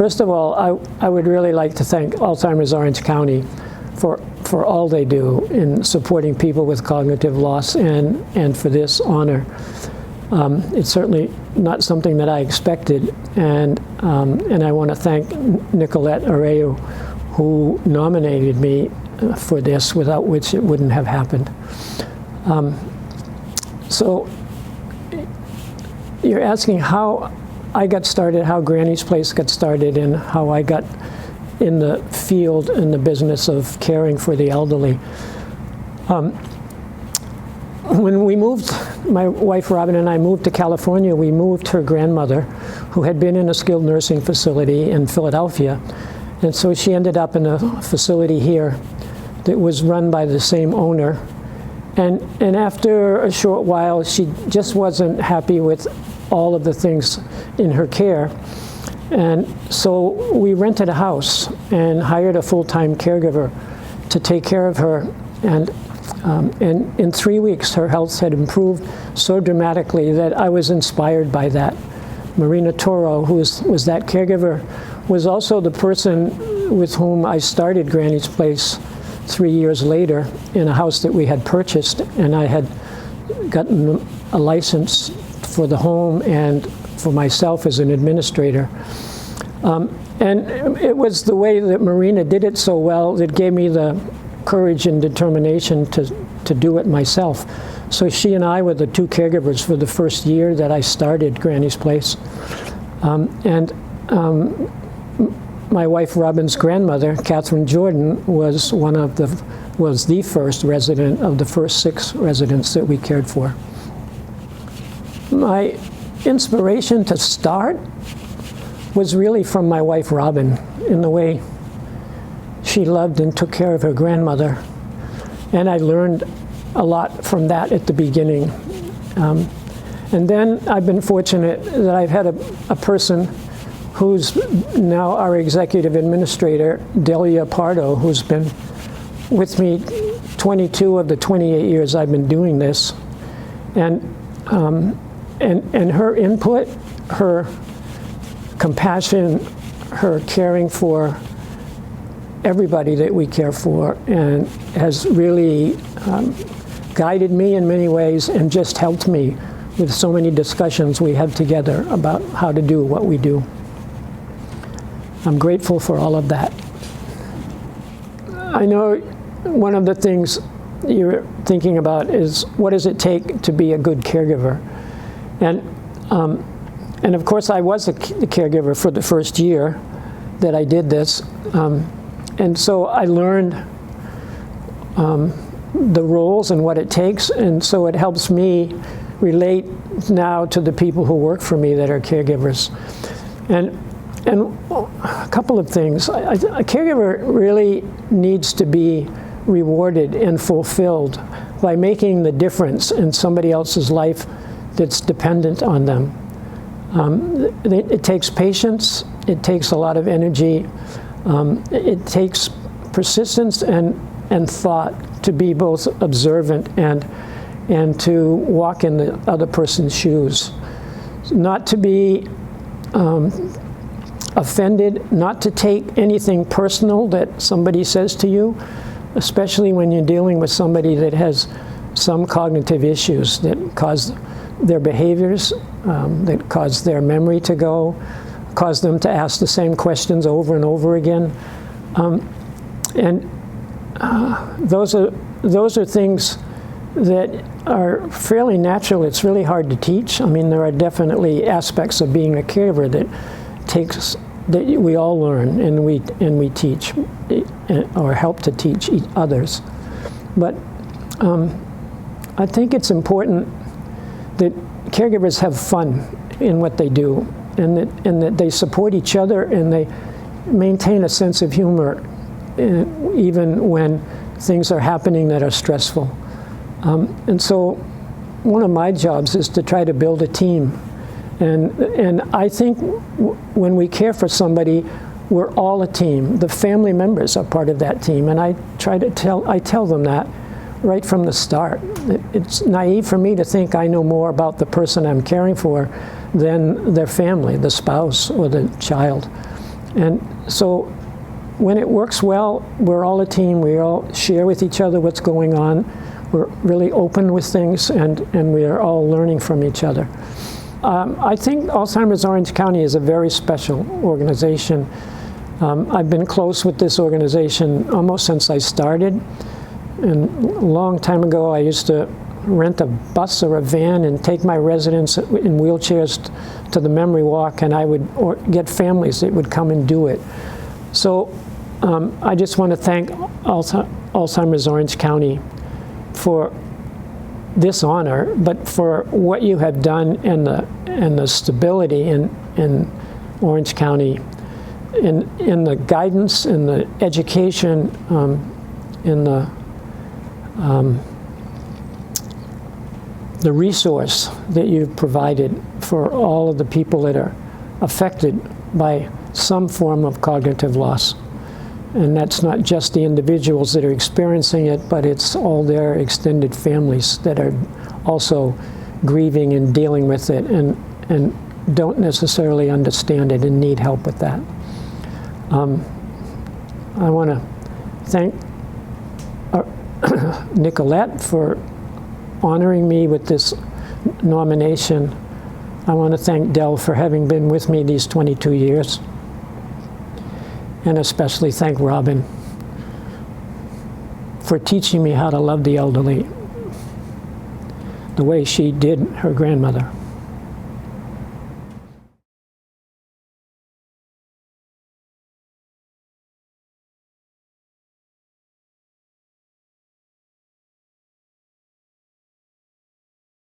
First of all, I would really like to thank Alzheimer's Orange County for all they do in supporting people with cognitive loss and for this honor. It's certainly not something that I expected, and I want to thank Nicolette Areu, who nominated me for this, without which it wouldn't have happened. So you're asking how I got started, how Granny's Place got started, and how I got in the field, in the business of caring for the elderly. When we moved, my wife Robin and I moved to California, we moved her grandmother, who had been in a skilled nursing facility in Philadelphia. And so she ended up in a facility here that was run by the same owner. And after a short while, she just wasn't happy with all of the things in her care. And so we rented a house and hired a full-time caregiver to take care of her. And in 3 weeks, her health had improved so dramatically that I was inspired by that. Marina Toro, who was that caregiver, was also the person with whom I started Granny's Place 3 years later in a house that we had purchased, and I had gotten a license for the home and for myself as an administrator. And it was the way that Marina did it so well that gave me the courage and determination to do it myself. So she and I were the two caregivers for the first year that I started Granny's Place. My wife Robin's grandmother, Catherine Jordan, was the first resident of the first 6 residents that we cared for. My inspiration to start was really from my wife Robin, in the way she loved and took care of her grandmother. And I learned a lot from that at the beginning. And then I've been fortunate that I've had a person who's now our executive administrator, Delia Pardo, who's been with me 22 of the 28 years I've been doing this. And her input, her compassion, her caring for everybody that we care for, and has really guided me in many ways and just helped me with so many discussions we had together about how to do what we do. I'm grateful for all of that. I know one of the things you're thinking about is, what does it take to be a good caregiver? And of course, I was a caregiver for the first year that I did this. And so I learned the roles and what it takes, and so it helps me relate now to the people who work for me that are caregivers. And a couple of things. A caregiver really needs to be rewarded and fulfilled by making the difference in somebody else's life that's dependent on them. It takes patience, it takes a lot of energy, it takes persistence and thought to be both observant and to walk in the other person's shoes. Not to be offended, not to take anything personal that somebody says to you, especially when you're dealing with somebody that has some cognitive issues that cause their behaviors, that cause their memory to go, cause them to ask the same questions over and over again. Those are things that are fairly natural. It's really hard to teach. I mean, there are definitely aspects of being a caregiver that we all learn and we teach or help to teach others. But I think it's important that caregivers have fun in what they do, and that they support each other and they maintain a sense of humor even when things are happening that are stressful. And so one of my jobs is to try to build a team. And I think when we care for somebody, we're all a team. The family members are part of that team, and I tell them that right from the start. It's naive for me to think I know more about the person I'm caring for than their family, the spouse or the child. And so when it works well, we're all a team. We all share with each other what's going on. We're really open with things, and we are all learning from each other. I think Alzheimer's Orange County is a very special organization. I've been close with this organization almost since I started. And a long time ago, I used to rent a bus or a van and take my residents in wheelchairs to the memory walk, and I would get families that would come and do it. So I just want to thank Alzheimer's Orange County for this honor, but for what you have done and the stability in Orange County, in the guidance, in the education, in the resource that you've provided for all of the people that are affected by some form of cognitive loss. And that's not just the individuals that are experiencing it, but it's all their extended families that are also grieving and dealing with it and don't necessarily understand it and need help with that. I want to thank Nicolette for honoring me with this nomination. I want to thank Del for having been with me these 22 years. And especially thank Robin for teaching me how to love the elderly the way she did her grandmother.